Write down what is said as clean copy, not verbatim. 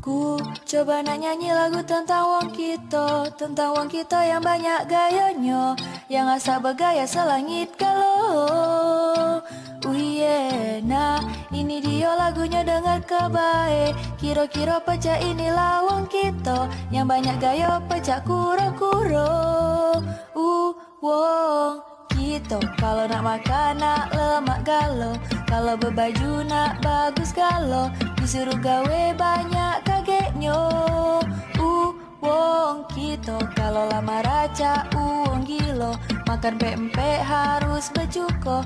Ku coba nak nyanyi lagu tentang wong kita yang banyak gayanya, yang asa bergaya selangit kalau. Nah ini dia lagunya dengar kebaik. Kira-kira pecah inilah wong kita yang banyak gaya pecah kuro-kuro. Wong kita kalau nak makan nak lemak galo, kalau berbaju nak bagus galo, disuruh gawe banyak kagetnya. Wong kita kalau lama raca wong gilo, makan pempek harus bercuko.